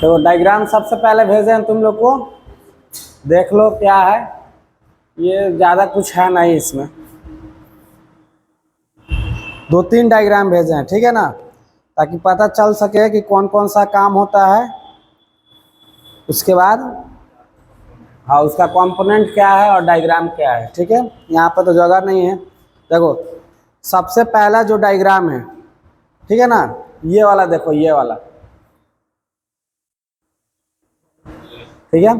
तो डायग्राम सबसे पहले भेजे हैं तुम लोग को, देख लो क्या है। ये ज़्यादा कुछ है नहीं इसमें, 2-3 डायग्राम भेजे हैं, ठीक है ना, ताकि पता चल सके कि कौन कौन सा काम होता है। उसके बाद हाँ उसका कंपोनेंट क्या है और डायग्राम क्या है, ठीक है। यहाँ पर तो जगह नहीं है। देखो सबसे पहला जो डायग्राम है, ठीक है ना, ये वाला देखो, ये वाला, ठीक है।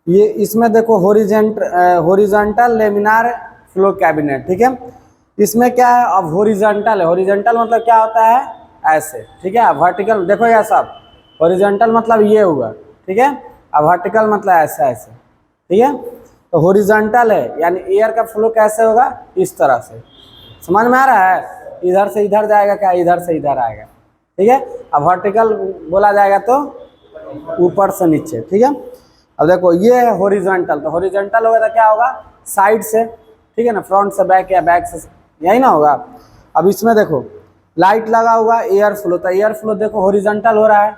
ये इसमें देखो हॉरिजॉन्टल लेमिनार फ्लो कैबिनेट, ठीक है। इसमें क्या है, अब हॉरिजॉन्टल है, हॉरिजॉन्टल मतलब क्या होता है, ऐसे, ठीक है। वर्टिकल देखो यह सब, हॉरिजॉन्टल मतलब ये हुआ, ठीक है। अब वर्टिकल मतलब ऐसा ऐसे, ठीक है। तो हॉरिजॉन्टल है यानी एयर का फ्लो कैसे होगा, इस तरह से, समझ में आ रहा है। इधर से इधर जाएगा क्या, इधर से इधर आएगा, ठीक है। अब वर्टिकल बोला जाएगा तो ऊपर से नीचे, ठीक है। अब देखो ये है हॉरिजॉन्टल, तो हॉरिजॉन्टल होगा तो क्या होगा, साइड से, ठीक है ना, फ्रंट से बैक या बैक से, यही ना होगा। अब इसमें देखो लाइट लगा हुआ एयर फ्लो, तो एयर फ्लो देखो हॉरिजॉन्टल हो रहा है,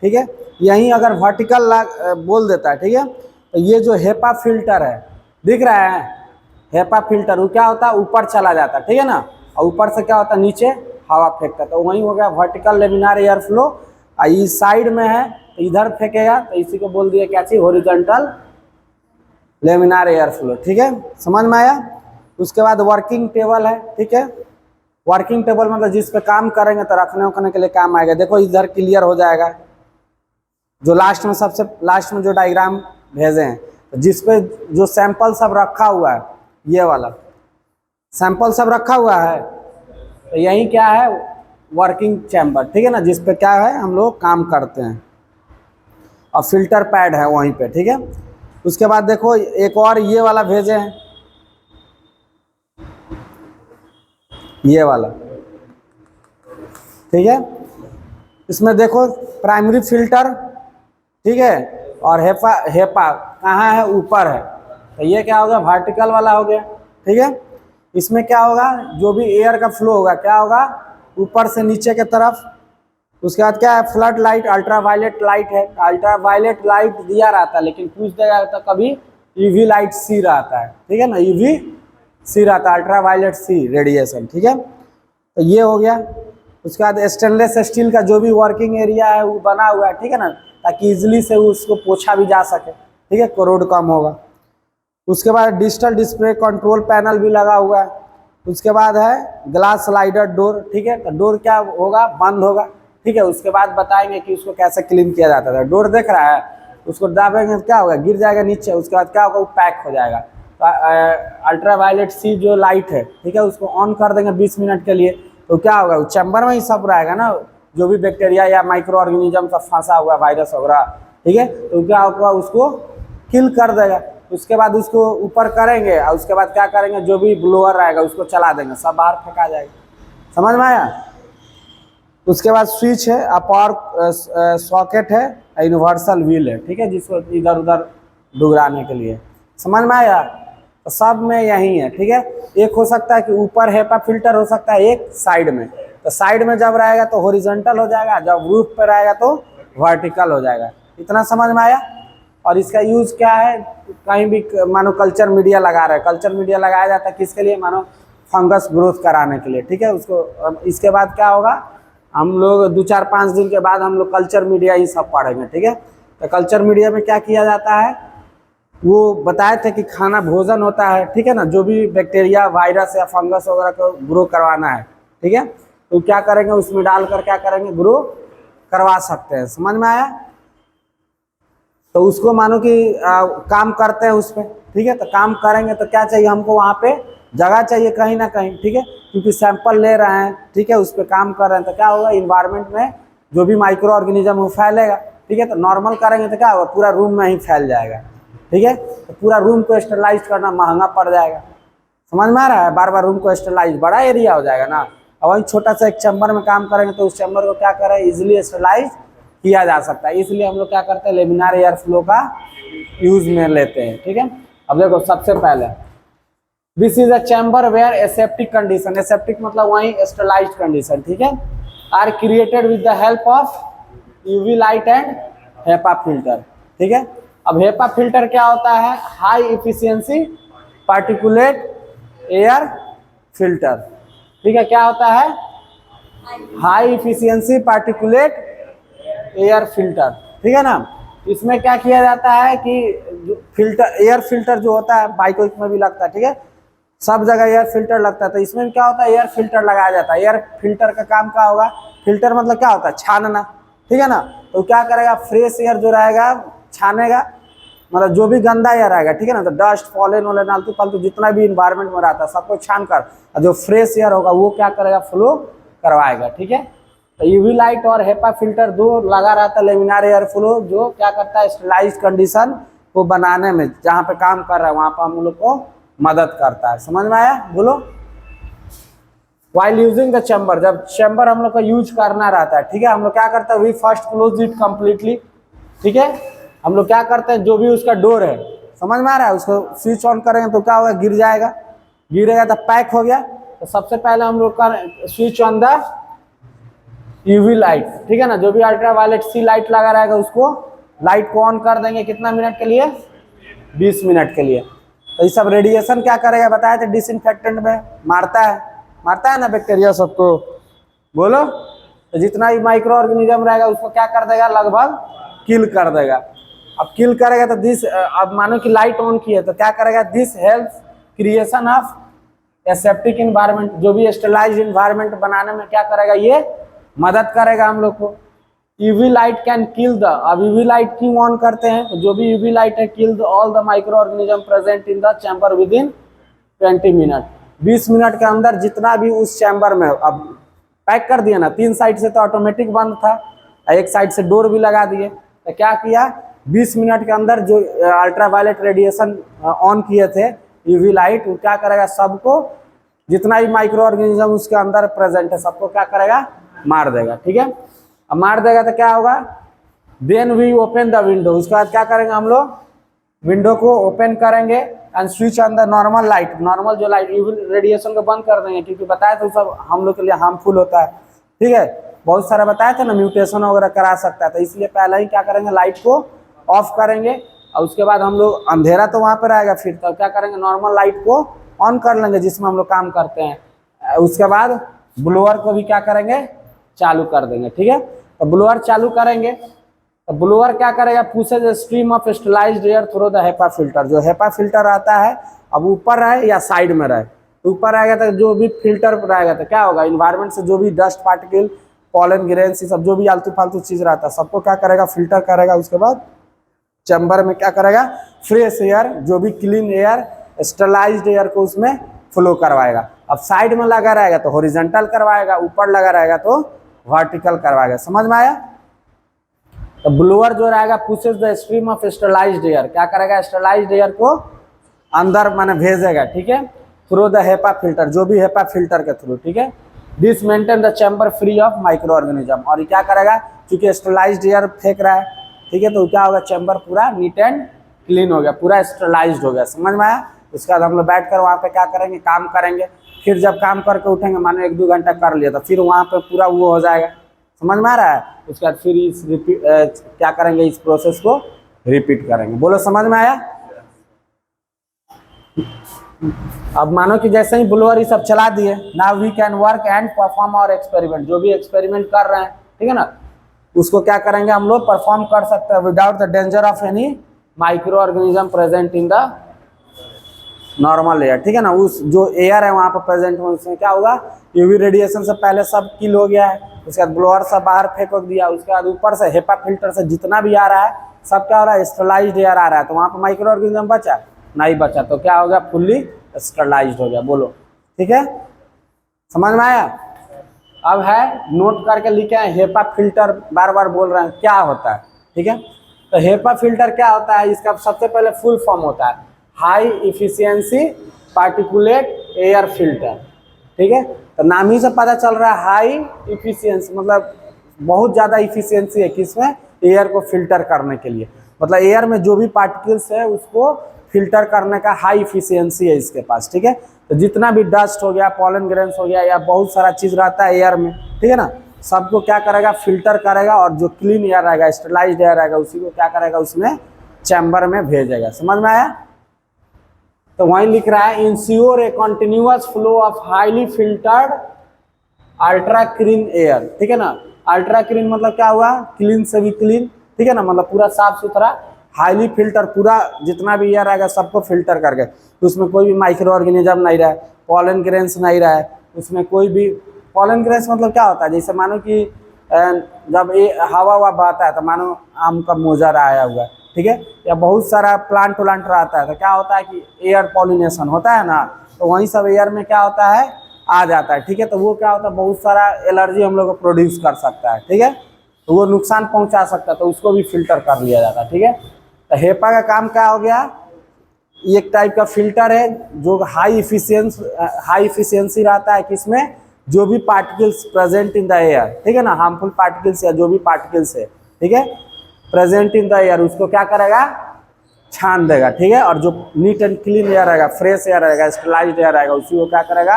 ठीक है। यहीं अगर वर्टिकल बोल देता है, ठीक है, तो ये जो हेपा फिल्टर है, दिख रहा है, हेपा फिल्टर वो क्या होता है, ऊपर चला जाता है, ठीक है ना, और ऊपर से क्या होता है, नीचे हवा फेंकता है, तो वही हो गया वर्टिकल लेमिनार एयर फ्लो। इस साइड में है तो इधर फेंकेगा, तो इसी को बोल दिया क्या चीज, हॉरिजॉन्टल लेमिनार एयर फ्लो, ठीक है, समझ में आया। उसके बाद वर्किंग टेबल है, ठीक है। वर्किंग टेबल मतलब जिस पे काम करेंगे तो रखने उखने के लिए काम आएगा। देखो इधर क्लियर हो जाएगा, जो लास्ट में, सबसे लास्ट में जो डायग्राम भेजे हैं, तो जिस पे जो सैंपल सब रखा हुआ है, ये वाला सैंपल सब रखा हुआ है, तो यही क्या है, वर्किंग चैम्बर, ठीक है ना, जिस पे क्या है हम लोग काम करते हैं, और फिल्टर पैड है वहीं पे, ठीक है। उसके बाद देखो एक और ये वाला भेजे हैं, ये वाला, ठीक है। इसमें देखो प्राइमरी फिल्टर, ठीक है, और हेपा, हेपा कहाँ है, ऊपर है, तो ये क्या होगा, वर्टिकल वाला हो गया, ठीक है। इसमें क्या होगा, जो भी एयर का फ्लो होगा क्या होगा, ऊपर से नीचे के तरफ। उसके बाद क्या है, फ्लड लाइट, अल्ट्रावायलेट लाइट है, अल्ट्रावायलेट लाइट दिया रहता है, लेकिन पूछ देगा तो कभी यूवी लाइट सी रहता है, ठीक है ना, यूवी सी रहता है, अल्ट्रावायलेट सी रेडिएशन, ठीक है। तो ये हो गया। उसके बाद स्टेनलेस स्टील का जो भी वर्किंग एरिया है वो बना हुआ है, ठीक है ना, ताकि इजिली से उसको पोछा भी जा सके, ठीक है, कोरोड कम होगा। उसके बाद डिजिटल डिस्प्ले कंट्रोल पैनल भी लगा हुआ है। उसके बाद है ग्लास स्लाइडर डोर, ठीक है, तो डोर क्या होगा, बंद होगा, ठीक है। उसके बाद बताएंगे कि उसको कैसे क्लीन किया जाता है। डोर देख रहा है, उसको दाबेंगे क्या होगा, गिर जाएगा नीचे, उसके बाद क्या होगा, वो पैक हो जाएगा। तो अल्ट्रावायलेट सी जो लाइट है, ठीक है, उसको ऑन कर देंगे 20 मिनट के लिए, तो क्या होगा, वो चैम्बर में ही सब रहेगा ना, जो भी बैक्टीरिया या माइक्रो ऑर्गेनिज्म सब फंसा हुआ, वायरस वगैरह, ठीक है, तो क्या होगा, उसको किल कर देगा। उसके बाद उसको ऊपर करेंगे, और उसके बाद क्या करेंगे, जो भी ब्लोअर रहेगा उसको चला देंगे, सब बाहर फेंका जाएगा, समझ में आया। उसके बाद स्विच है, पावर सॉकेट है, यूनिवर्सल व्हील है, ठीक है, जिसको इधर उधर डुगराने के लिए, समझ में आया। तो सब में यही है, ठीक है। एक हो सकता है कि ऊपर हेपा फिल्टर हो सकता है, एक साइड में, तो साइड में जब रहेगा तो हॉरिजॉन्टल हो जाएगा, जब रूफ पे रहेगा तो वर्टिकल हो जाएगा। इतना समझ में आया। और इसका यूज क्या है, कहीं भी मानो कल्चर मीडिया लगा रहे हैं, कल्चर मीडिया लगाया जाता है किसके लिए, मानो फंगस ग्रोथ कराने के लिए, ठीक है। उसको इसके बाद क्या होगा, हम लोग 2-4-5 दिन के बाद हम लोग कल्चर मीडिया ही सब पढ़ेंगे, ठीक है। तो कल्चर मीडिया में क्या किया जाता है, वो बताए थे कि खाना भोजन होता है, ठीक है ना, जो भी बैक्टीरिया वायरस या फंगस वगैरह को ग्रो करवाना है, ठीक है, तो क्या करेंगे, उसमें डालकर क्या करेंगे, ग्रो करवा सकते हैं, समझ में आया। तो उसको मानो कि काम करते हैं उस पर, ठीक है। तो काम करेंगे तो क्या चाहिए हमको, वहाँ पे जगह चाहिए कहीं ना कहीं, ठीक है, क्योंकि सैंपल ले रहे हैं, ठीक है, उस पर काम कर रहे हैं, तो क्या होगा, इन्वायरमेंट में जो भी माइक्रो ऑर्गेनिज्म वो फैलेगा, ठीक है। तो नॉर्मल करेंगे तो क्या होगा, पूरा रूम में ही फैल जाएगा, ठीक है। तो पूरा रूम को स्टेरलाइज करना महंगा पड़ जाएगा, समझ में आ रहा है। बार बार रूम को स्टेरलाइज, बड़ा एरिया हो जाएगा ना, और वही छोटा सा एक चैम्बर में काम करेंगे तो उस चैम्बर को क्या करें, इजिली स्टेरलाइज किया जा सकता है। इसलिए हम लोग क्या करते हैं, लेमिनार एयर फ्लो का यूज में लेते हैं, ठीक है। अब देखो सबसे पहले this is a chamber where aseptic condition, aseptic मतलब वही स्टेरलाइज्ड कंडीशन, ठीक है, are created with the help of UV light and HEPA filter, ठीक है। अब हेपा फिल्टर क्या होता है? High efficiency particulate air filter, ठीक है। क्या होता है? High efficiency particulate air filter, ठीक है ना। इसमें क्या किया जाता है कि फिल्टर, एयर फिल्टर जो होता है बाइक में भी लगता है, ठीक है, सब जगह एयर फिल्टर लगता है। तो इसमें भी क्या होता है? एयर फिल्टर लगाया जाता है। एयर फिल्टर का काम क्या होगा? फिल्टर मतलब क्या होता है? छानना, ठीक है ना। तो क्या करेगा? फ्रेश एयर जो रहेगा छानेगा, मतलब जो भी गंदा एयर आएगा, ठीक है ना, तो डस्ट पॉलन वॉलन आलतू फालतू जितना भी इन्वायरमेंट में रहता है सबको छान कर, और जो फ्रेश एयर होगा वो क्या करेगा? फ्लो करवाएगा, ठीक है। तो यूवी लाइट और हेपा फिल्टर दो लगा रहता है लेमिनार एयर फ्लो, जो क्या करता है? स्टेलाइज कंडीशन को बनाने में, जहाँ पे काम कर रहा है वहाँ पर हम लोग को मदद करता है। समझ में आया? बोलो। वाइल यूजिंग द चैम्बर, जब चैम्बर हम लोग का यूज करना रहता है, ठीक है, हम लोग क्या करते हैं? We first close it completely, ठीक है। हम लोग क्या करते हैं? जो भी उसका डोर है, समझ में आ रहा है, उसको स्विच ऑन करेंगे तो क्या होगा? गिर जाएगा, गिरेगा तो पैक हो गया। तो सबसे पहले हम लोग का switch on the UV light, ठीक है ना, जो भी अल्ट्रा वायलेट सी लाइट लगा रहेगा उसको लाइट को ऑन कर देंगे। कितना मिनट के लिए? 20 मिनट के लिए। तो ये सब रेडिएशन क्या करेगा? बताया था डिसइंफेक्टेंट में मारता है ना बैक्टीरिया सबको, बोलो। तो जितना भी माइक्रो ऑर्गेनिज्म रहेगा उसको क्या कर देगा? लगभग किल कर देगा। अब किल करेगा तो दिस, अब मानो कि लाइट ऑन की है तो क्या करेगा? This help creation of aseptic environment, जो भी स्टेलाइज्ड इन्वायरमेंट बनाने में क्या करेगा? ये मदद करेगा हम लोग को। UV light can kill the, अब यूवी लाइट क्यों ऑन करते हैं? तो जो भी यूवी लाइट है, kill all the micro organism present in the chamber with in 20 minute, 20 minute के अंदर जितना भी उस चैम्बर में, अब पैक कर दिया ना, 3 साइड से तो ऑटोमेटिक बंद था, एक साइड से डोर भी लगा दिए, तो क्या किया? 20 मिनट के अंदर जो अल्ट्रा वायलेट रेडिएशन ऑन किए थे यूवी लाइट, वो क्या करेगा? सबको, जितना भी माइक्रो ऑर्गेनिज्म उसके अंदर प्रेजेंट है सबको क्या करेगा? मार देगा, ठीक है। अब मार देगा तो क्या होगा? Then we open the window, उसके बाद क्या करेंगे हम लोग? विंडो को ओपन करेंगे and switch on the normal light, normal जो लाइट, यूवी रेडिएशन को बंद कर देंगे, क्योंकि बताया था सब हम लोग के लिए हार्मफुल होता है, ठीक है। बहुत सारा बताया था ना, म्यूटेशन वगैरह करा सकता है, तो इसलिए पहले ही क्या करेंगे? लाइट को ऑफ करेंगे, और उसके बाद हम लोग, अंधेरा तो वहाँ पर रहेगा, फिर तो क्या करेंगे? नॉर्मल लाइट को ऑन कर लेंगे जिसमें हम लोग काम करते हैं। उसके बाद ब्लोअर को भी क्या करेंगे? चालू कर देंगे, ठीक है। तो ब्लोअर चालू करेंगे तो ब्लोअर क्या करेगा? Pushes stream of sterilized air through the HEPA filter, जो हेपा फिल्टर आता है, अब ऊपर रहे या साइड में रहे, ऊपर रहेगा तो जो भी फिल्टर रहेगा तो क्या होगा? इन्वायरमेंट से जो भी डस्ट पार्टिकल, पॉलन ग्रेन्स, सब जो भी आलतू फालतू चीज रहता है सबको क्या करेगा? फिल्टर करेगा। उसके बाद चैम्बर में क्या करेगा? फ्रेश एयर, जो भी क्लीन एयर, स्टेलाइज्ड एयर को उसमें फ्लो करवाएगा। अब साइड में लगा रहेगा तो हॉरिजॉन्टल करवाएगा, ऊपर लगा रहेगा तो वर्टिकल करवाएगा। समझ में आया? तो ब्लोअर जो रहेगा pushes the stream of sterilized air, क्या करेगा? स्टेलाइज्ड एयर को अंदर माने भेजेगा, ठीक है, थ्रू द हेपा फिल्टर, जो भी हेपा फिल्टर के थ्रू, ठीक है। This maintain the chamber free of micro organism, और ये क्या करेगा? क्योंकि स्टेलाइज्ड एयर फेंक रहा है, ठीक है, तो क्या होगा? चैम्बर पूरा नीट एंड क्लीन हो गया, पूरा स्टेलाइज्ड हो गया। समझ में आया? उसके बाद हम लोग बैठ कर वहाँ पे क्या करेंगे? काम करेंगे। फिर जब काम करके उठेंगे, मानो 1-2 घंटा कर लिया, तो फिर वहाँ पे पूरा वो हो जाएगा। समझ में आ रहा है? उसके बाद फिर इस क्या करेंगे? इस प्रोसेस को रिपीट करेंगे। बोलो, समझ में आया? अब मानो कि जैसे ही ब्लोअर ये सब चला दिए, now we can work and perform और एक्सपेरिमेंट, जो भी एक्सपेरिमेंट कर रहे हैं, ठीक है ना, उसको क्या करेंगे? हम लोग परफॉर्म कर सकते हैं without the danger of any micro organism present in the normal air, ठीक है ना। उस जो एयर है वहाँ पर प्रेजेंट हो, उसमें क्या होगा? यूवी रेडिएशन से पहले सब किल हो गया है, उसके बाद ब्लोअर सब बाहर फेंक दिया, उसके बाद ऊपर से हेपा फिल्टर से जितना भी आ रहा है सब क्या हो रहा है? स्टेलाइज्ड एयर आ रहा है, तो वहाँ पर माइक्रो ऑर्गेनिज्म बचा नहीं? बचा, तो क्या हो गया? फुल्ली स्टेलाइज्ड हो गया। बोलो, ठीक है, समझ में आया? अब है नोट करके लिखे हैं, हेपा फिल्टर बार बार बोल रहे हैं, क्या होता है, ठीक है। तो हेपा फिल्टर क्या होता है? इसका सबसे पहले फुल फॉर्म होता है high efficiency particulate air filter, ठीक है। तो नाम ही से पता चल रहा है हाई इफिशियंसी, मतलब बहुत ज़्यादा इफिशियंसी है किसमें? एयर को फिल्टर करने के लिए, मतलब एयर में जो भी पार्टिकल्स है उसको फिल्टर करने का हाई इफिशियंसी है इसके पास, ठीक है। तो जितना भी डस्ट हो गया, पॉलन ग्रेन्स हो गया, या बहुत सारा चीज़ रहता है एयर में, ठीक है ना, सबको क्या करेगा, फिल्टर करेगा, और जो क्लीन एयर रहेगा, स्टरलाइज्ड एयर रहेगा, उसी को क्या करेगा, उसमें चैम्बर में भेजेगा। समझ में आया? तो वहीं लिख रहा है ensure A continuous flow of highly filtered ultra clean air. ठीक है ना, अल्ट्रा क्लीन मतलब क्या हुआ, क्लीन से भी क्लीन। ठीक है ना, मतलब पूरा साफ सुथरा, हाईली फिल्टर, पूरा जितना भी एयर आएगा सबको फिल्टर करके, तो उसमें कोई भी माइक्रो ऑर्गेनिज्म नहीं रहा है, पॉलन ग्रेन्स नहीं रहा है उसमें, कोई भी पॉलन ग्रेन्स मतलब क्या होता है, जैसे मानो कि जब ये हवा ववा बहता है तो मानो आम का मोजर आया हुआ है, ठीक है, या बहुत सारा प्लांट व्लांट रहता है तो क्या होता है कि एयर पॉलिनेशन होता है ना, तो वहीं सब एयर में क्या होता है, आ जाता है। ठीक है, तो वो क्या होता है, बहुत सारा एलर्जी हम लोग को प्रोड्यूस कर सकता है। ठीक है, तो वो नुकसान पहुंचा सकता है, तो उसको भी फिल्टर कर लिया जाता है। ठीक है, तो हेपा का काम क्या हो गया, ये एक टाइप का फिल्टर है जो हाई इफिशियंसी रहता है, किसमें, जो भी particles present in the air, ठीक है ना, हार्मफुल पार्टिकल्स या जो भी पार्टिकल्स है, ठीक है, प्रेजेंट इन द एयर, उसको क्या करेगा, छान देगा। ठीक है, और जो नीट एंड क्लीन एयर रहेगा, फ्रेश एयर रहेगा, स्टरलाइज्ड एयर रहेगा, उसी को क्या करेगा,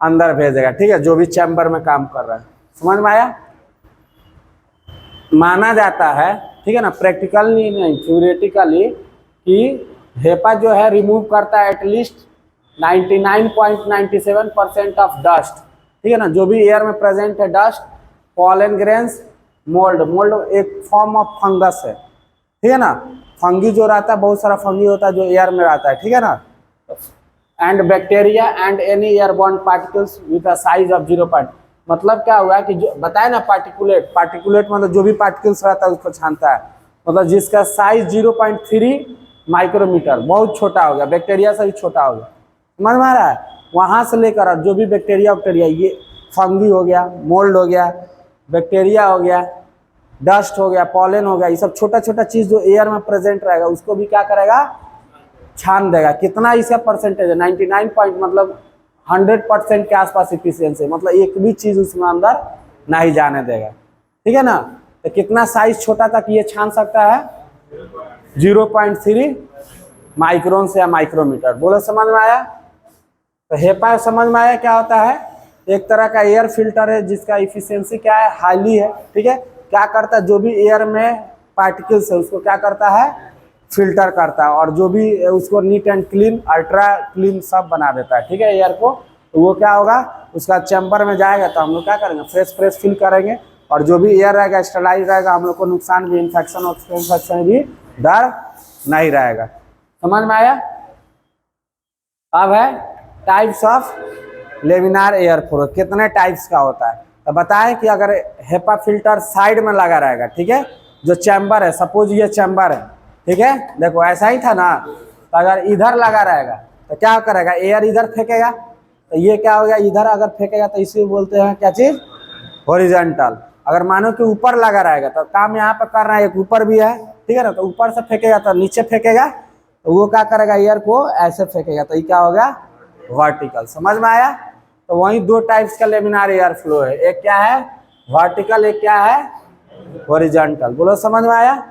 अंदर भेजेगा। ठीक है, जो भी चैम्बर में काम कर रहा है। समझ में आया? माना जाता है, ठीक है ना, प्रैक्टिकली नहीं थ्योरेटिकली, कि हेपा जो है रिमूव करता है एटलीस्ट 99.97% ऑफ डस्ट। ठीक है ना, जो भी एयर में प्रेजेंट है dust, pollen grains, mould, mould एक फॉर्म ऑफ फंगस है। ठीक है ना, फंगी जो रहता है, बहुत सारा फंगी होता है जो एयर में रहता है। ठीक है ना, and bacteria and any airborne particles with a size of 0. मतलब क्या हुआ कि जो बताया ना, पार्टिकुलेट मतलब जो भी पार्टिकल्स रहता है उसको छानता है, मतलब जिसका साइज 0.3 माइक्रोमीटर, बहुत छोटा हो गया, बैक्टीरिया से भी छोटा हो गया। समझ में आ रहा है? वहां से लेकर जो भी बैक्टीरिया ये फंगी हो गया, मोल्ड हो गया, बैक्टीरिया हो गया, डस्ट हो गया, पॉलन हो गया, ये सब छोटा छोटा चीज जो एयर में प्रेजेंट रहेगा उसको भी क्या करेगा, छान देगा। कितना इसका परसेंटेज है, 99 पॉइंट, मतलब 100% के आसपास इफिशियंसी, मतलब एक भी चीज उसमें अंदर नहीं जाने देगा। ठीक है ना, तो कितना साइज छोटा तक ये छान सकता है, 0.3 माइक्रोन से या माइक्रोमीटर। बोलो समझ में आया? तो हेपा समझ में आया क्या होता है, एक तरह का एयर फिल्टर है जिसका इफिशियंसी क्या है, हाईली है। ठीक है, क्या करता है, जो भी एयर में पार्टिकल्स है उसको क्या करता है, फिल्टर करता है, और जो भी उसको neat and clean, ultra clean सब बना देता है। ठीक है, एयर को, तो वो क्या होगा, उसका चैम्बर में जाएगा तो हम लोग क्या करेंगे, फ्रेश फील करेंगे, और जो भी एयर रहेगा स्टरलाइज रहेगा, हम लोग को नुकसान भी, इन्फेक्शन भी डर नहीं रहेगा। समझ में आया? अब है types of laminar air flow, कितने टाइप्स का होता है। तो बताएं कि अगर हेपा फिल्टर साइड में लगा रहेगा, ठीक है, जो चैम्बर है, सपोज ये चैम्बर है, ठीक है, देखो ऐसा ही था ना, तो अगर इधर लगा रहेगा तो क्या करेगा, एयर इधर फेंकेगा, तो ये क्या हो गया, इधर अगर फेंकेगा तो इसे बोलते हैं क्या चीज, हॉरिजॉन्टल। अगर मानो कि ऊपर लगा रहेगा तो काम यहाँ पे कर रहा है, एक ऊपर भी है, ठीक है ना, तो ऊपर से फेंकेगा तो नीचे फेंकेगा, तो वो क्या करेगा, एयर को ऐसे फेंकेगा, तो ये क्या हो गया, वर्टिकल। समझ में आया? तो वही दो टाइप्स का लेमिनार एयर फ्लो है, एक क्या है वर्टिकल, एक क्या है हॉरिजॉन्टल। बोलो समझ में आया?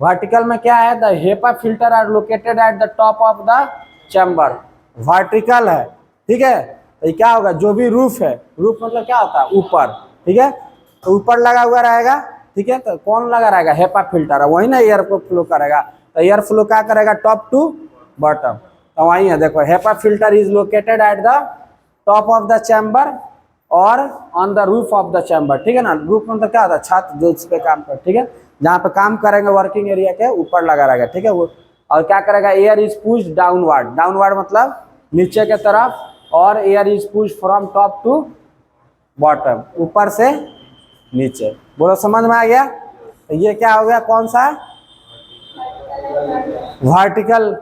वर्टिकल में क्या है, the HEPA filter are located at the top of the chamber, vertical है। ठीक है, तो क्या होगा, जो भी रूफ है, रूफ मतलब क्या होता है, ऊपर, ठीक है, तो ऊपर लगा हुआ रहेगा। ठीक है, तो कौन लगा रहेगा, हेपा फिल्टर है, वही ना एयर को फ्लो करेगा, तो एयर फ्लो क्या करेगा, टॉप टू बॉटम। तो वही है, देखो HEPA filter is located at the top of the chamber और on the roof of the chamber. ठीक है ना, रूफ मतलब क्या होता है, छत जो इस पे काम कर, ठीक है, जहाँ पे काम करेंगे वर्किंग एरिया के ऊपर लगा रहेगा। ठीक है, वो और क्या करेगा, air is pushed downward, downward मतलब नीचे के तरफ, और air is pushed from top to bottom, ऊपर से नीचे। बोलो समझ में आ गया? तो ये क्या हो गया, कौन सा, वर्टिकल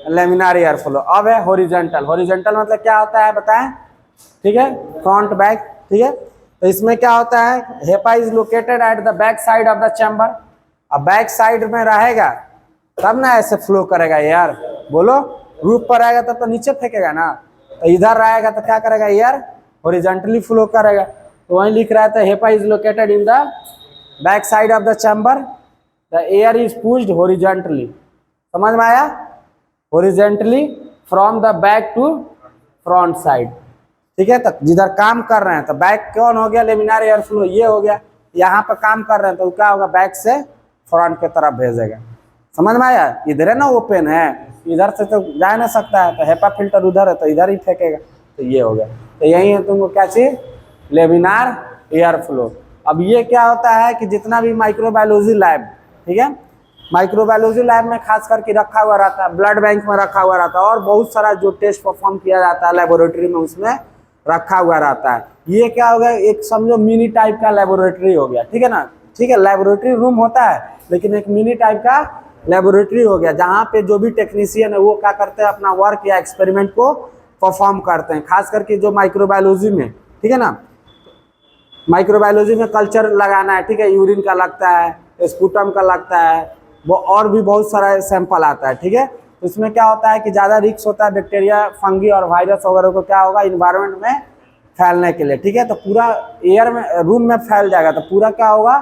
लेमिनार एयर फ्लो। अब है हॉरिजॉन्टल, हॉरिजॉन्टल मतलब क्या होता है बताएं, ठीक है, फ्रंट बैक। ठीक है, तो इसमें क्या होता है, HEPA is located at the back side of the chamber, अब बैक साइड में रहेगा तब ना ऐसे फ्लो करेगा यार, बोलो, रूफ पर रहेगा तब तो नीचे फेंकेगा ना, तो इधर रहेगा तो क्या करेगा, एयर हॉरिजॉन्टली फ्लो करेगा। तो वहीं लिख रहा था, HEPA is located in the back side of the chamber, the air is pushed horizontally. समझ में आया? Horizontally from the back to front side. ठीक है। तो जिधर काम कर रहे हैं तो बैक कौन हो गया, लेमिनार एयर फ्लो ये हो गया। यहाँ पर काम कर रहे हैं तो क्या होगा, बैक से फ्रंट की तरफ भेजेगा। समझ में आया, इधर है ना ओपन है, इधर से तो जा नहीं सकता है, तो हेपा फिल्टर उधर है तो इधर ही फेंकेगा, तो ये हो गया। तो यही है तुमको क्या चीज, लेमिनार एयर फ्लो। अब ये क्या होता है कि जितना भी माइक्रोबायोलॉजी लैब, ठीक है, माइक्रोबायोलॉजी लैब में खास करके रखा हुआ रहता है, ब्लड बैंक में रखा हुआ रहता है, और बहुत सारा जो टेस्ट परफॉर्म किया जाता है लेबोरेटरी में उसमें रखा हुआ रहता है। ये क्या हो गया, एक समझो मिनी टाइप का लेबोरेटरी हो गया, ठीक है ना। ठीक है, लेबोरेटरी रूम होता है लेकिन एक मिनी टाइप का लेबोरेटरी हो गया, जहाँ पे जो भी टेक्नीशियन है वो क्या करते हैं, अपना वर्क या एक्सपेरिमेंट को परफॉर्म करते हैं। खास करके जो माइक्रोबायोलॉजी में, ठीक है ना, माइक्रोबायोलॉजी में कल्चर लगाना है, ठीक है, यूरिन का लगता है, स्पूटम का लगता है, वो और भी बहुत सारा सैंपल आता है, ठीक है। तो इसमें क्या होता है कि ज़्यादा रिस्क होता है बैक्टीरिया, फंगी और वायरस वगैरह को क्या होगा, इन्वायरमेंट में फैलने के लिए, ठीक है। तो पूरा एयर में, रूम में फैल जाएगा, तो पूरा क्या होगा,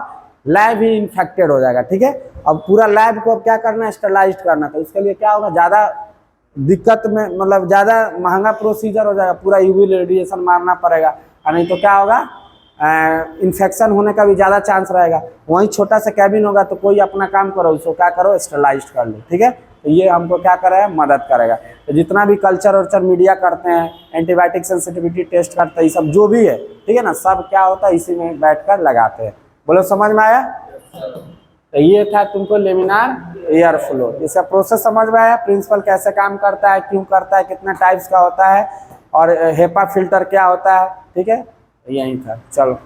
लैब ही इन्फेक्टेड हो जाएगा, ठीक है। अब पूरा लैब को क्या करना है, स्टरलाइज करना, तो उसके लिए क्या होगा, ज़्यादा दिक्कत में, मतलब ज़्यादा महंगा प्रोसीजर हो जाएगा, पूरा यूवी रेडिएशन मारना पड़ेगा, और नहीं तो क्या होगा, इन्फेक्शन होने का भी ज़्यादा चांस रहेगा। वहीं छोटा सा कैबिन होगा तो कोई अपना काम करो, उसको क्या करो, स्टरलाइज कर लो, ठीक है। तो ये हमको क्या करेगा, मदद करेगा। तो जितना भी कल्चर वर्चर मीडिया करते हैं, एंटीबायोटिक सेंसिटिविटी टेस्ट करते हैं, ये सब जो भी है, ठीक है ना, सब क्या होता है इसी में बैठकर लगाते हैं। बोलो समझ में आया। तो ये था तुमको लेमिनार एयर फ्लो, इसका प्रोसेस समझ में आया, प्रिंसिपल कैसे काम करता है, क्यों करता है, कितने टाइप्स का होता है, और हेपा फिल्टर क्या होता है, ठीक है। यही था, चलो।